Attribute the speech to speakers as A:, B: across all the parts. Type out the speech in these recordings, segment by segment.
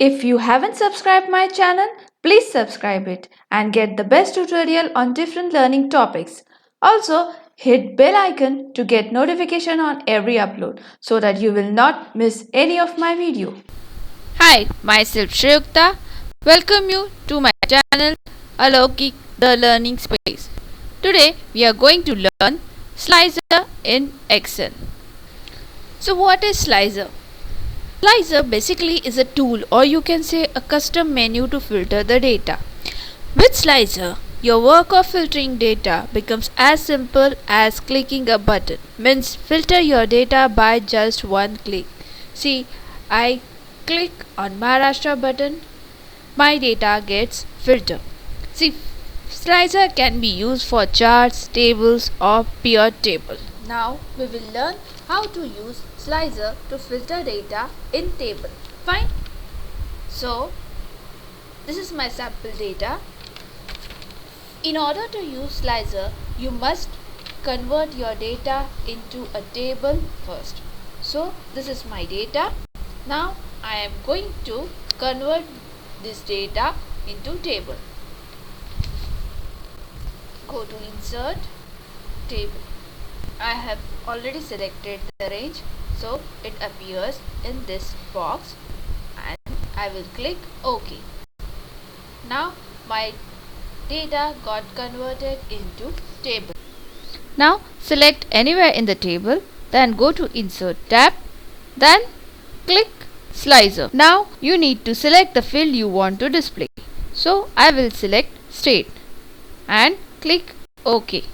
A: If you haven't subscribed my channel, please subscribe it and get the best tutorial on different learning topics. Also, hit bell icon to get notification on every upload so that you will not miss any of my video.
B: Hi, myself Shriyukta. Welcome you to my channel Alaukik, the learning space. Today we are going to learn slicer in Excel. So what is slicer? Slicer basically is a tool, or you can say a custom menu to filter the data. With slicer, your work of filtering data becomes as simple as clicking a button. Means filter your data by just one click. See, I click on Maharashtra button, my data gets filtered. See, slicer can be used for charts, tables or pure table. Now we will learn how to use slicer to filter data in table. Fine. So this is my sample data. In order to use slicer, you must convert your data into a table first. So this is my data. Now I am going to convert this data into table. Go to insert table. I have already selected the range, so it appears in this box and I will click OK. Now my data got converted into table. Now select anywhere in the table, then go to insert tab, then click slicer. Now you need to select the field you want to display. So I will select state and click OK.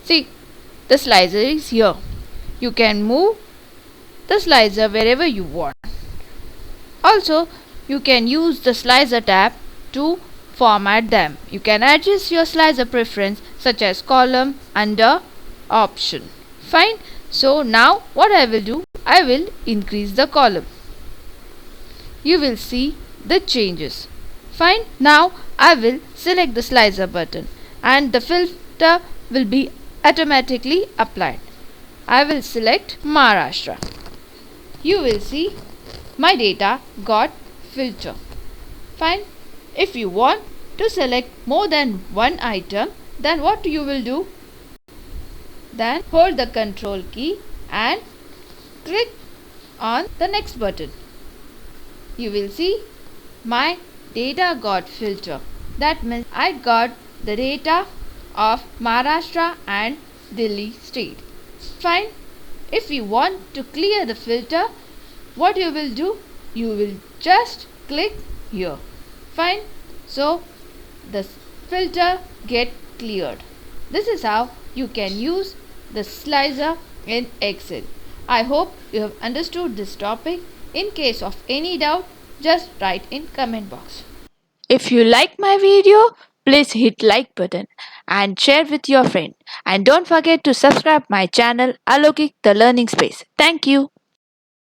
B: See, the slicer is here. You can move the slicer wherever you want. Also, you can use the slicer tab to format them. You can adjust your slicer preference such as column, under, option. Fine. So now what I will do, I will increase the column. You will see the changes. Fine. Now I will select the slicer button and the filter will be automatically applied. I will select Maharashtra. You will see my data got filter. Fine. If you want to select more than one item, then what you will do? Then hold the control key and click on the next button. You will see my data got filter. That means I got the data of Maharashtra and Delhi state. Fine. If you want to clear the filter, what you will do? You will just click here. Fine. So the filter get cleared. This is how you can use the slicer in Excel. I hope you have understood this topic. In case of any doubt, just write in comment box.
A: If you like my video, please hit like button and share with your friend. And don't forget to subscribe my channel Alaukik, the learning space. Thank you.